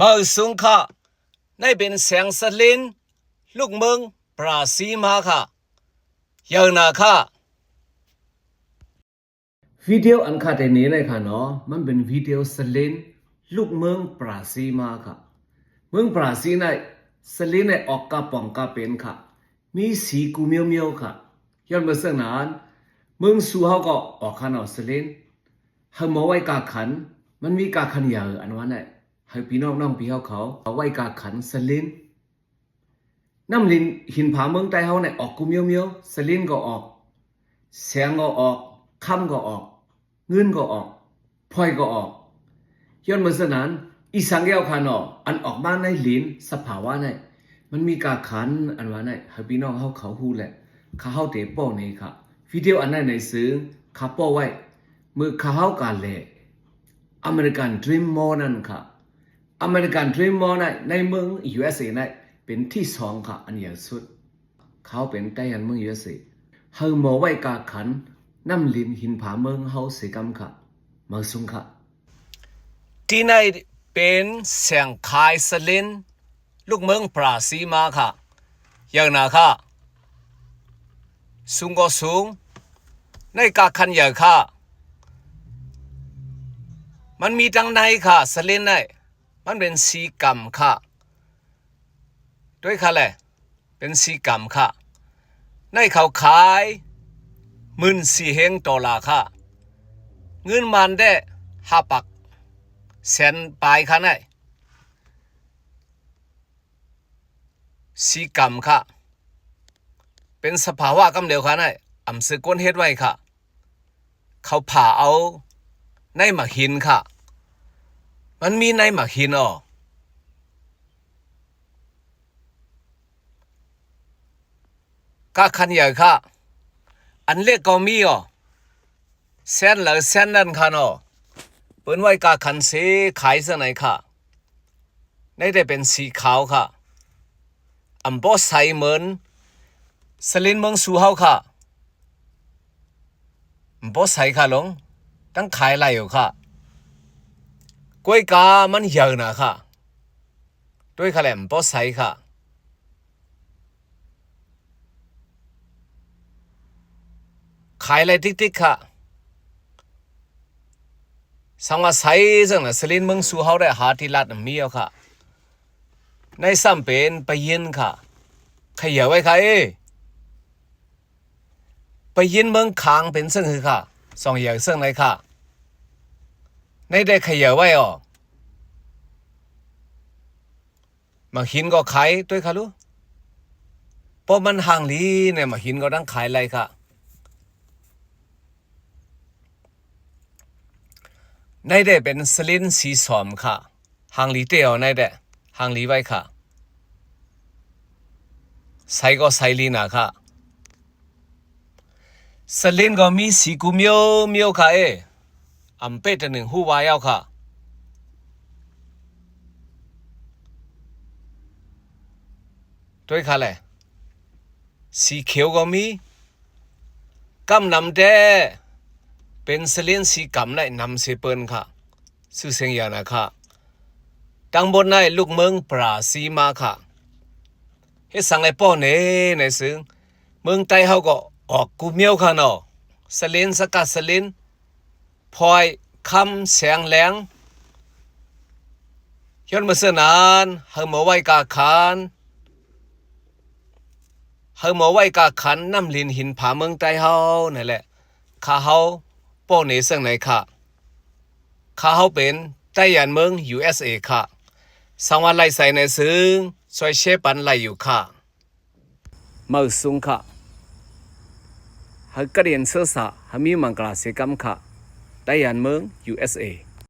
มาสุงค่ะในเป็นเสียงสลินลูกเมืองปราซีมาค่ะยังนาค่ะวิดีโออันขาดในนี้เลยค่ะเนาะมันเป็นวิดีโอสลินลูกเมืองปราซีมาค่ะเมืองปราซีในสลินในออกกาปองกาเป็นค่ะมีสีกูเมียวเมียวค่ะย้อนมาเสนานเมืองสูเขาก็ออกขันเอาสลินให้มาไว้กาขันมันมีกาขันยาวอันวันไหนให้พี่น้องพี่เขาเอาไว้กาขันสลินน้ำลินหินผาเมืองใต้เขาเนี่ยออกกูเมียวเมียวสลินก็ออกแสงก็ออกค่ำก็ออกเงินก็ออกพลอยก็ออกย้อนมาสนานอีสังเกตขันออกอันออกมาในลินสภาวะเนี่ยมันมีกาขันอันวันไหนให้พี่น้องเขาหูแหละเขาเตะโป้นี่ค่ะวิดีโออันนั้นในซื้อเขาโป้ไว้มือเขาการเล่อเมริกันดรีมมอลนั่นค่ะอเมริกันดรีมมอลในเมือง USA ในเป็นที่สองค่ะอันใหญ่สุดเขาเป็นไต้ยันเมือง USA เฮาหมอไว้กาขันน้ำลินหินผาเมืองเฮาเสกำค่ะมาสุงค่ะที่ในเป็นเสียงคายสลินลูกเมืองปราซีมาค่ะยังนาค่ะสูงก็สูงในกาขันใหญ่ค่ะมันมีดังในค่ะสลินในมันเป็นสีกำค่ะด้วยค่ะแหละเป็นสีกำค่ะในเขาขาย$14,000ค่ะเงินมันได้5 ปักแสนปลายค่ะในสีกำค่ะเป็นสภาวะกำเดียวค่ะในอำสึกก้นเฮ็ดไว้ค่ะเขาผ่าเอาในหมักหินค่ะมันมีในหมักหินกาขันใหญ่ค่ะอันเล็กก็มีแสนหรือแสนนั่นค่ะเปิ้นไว้กาขันเสขายซะไหนค่ะในได้เป็นสีขาวค่ะอำบ่ใสเหมือนสลินเมืองสู่เฮาค่ะบ่ใสค่ะหลงตั้งขายไรอยู่ค่ะกล้วยกามันเยอะนะค่ะด้วยค่ะแหลมบ่ใสค่ะขายอะไรติ๊กๆค่ะสังว่าใสจังนะสลินเมืองสู่เฮาได้หาที่ลัดมีเอาค่ะในซ้ำเป็นไปยินค่ะขยายไว้ค่ะไปยินเมืองคางเป็นซึ่งคือค่ะสองอย่างซึ่งไหนค่ะในได้ขยายไว้มาหินก็ขายด้วยค่ะลูกเพราะมันห่างลีเนี่ยมาหินก็ต้องขายอะไรค่ะในได้เป็นสลินสีสอมค่ะห่างลีเตียวในได้ห่างลีไว้ค่ะใส่ก็ใส่ลีนะค่ะสลินก็มีสีกูเมียวค่ะอำเป็ดหนึ่งหูวายเอาค่ะด้วยค่ะแหละสีเขียวก็มีกำนำแดเป็นสลินสีกำในนำเสเปินค่ะสื่อเสียงอย่างนะค่ะตั้งบนในลูกเมืองปราซีมาค่ะเฮ็ดสังไอป้อเนในซึ่งเมืองใต้เฮาก็ออกกูเมียวค่ะเนาะสลินสกัดสลินพลอยคำแสงแหลงย้อนมาเสนานเฮามาไว้กาขันเฮามาไว้กาขันน้ำลินหินผาเมืองใต้เฮานั่นแหละข้าเฮาป้อเนซึ่งไหนค่ะข้าเฮาเป็นไต้หวันเมือง USA ค่ะสังวันไล่ใส่ในซึ่งช่วยเชปันไล่อยู่ค่ะมาสุงค่ะฮักกะเรียนเสื้อสาหามีมังกลาเสกัมค่ะไต้หวันเมือง USA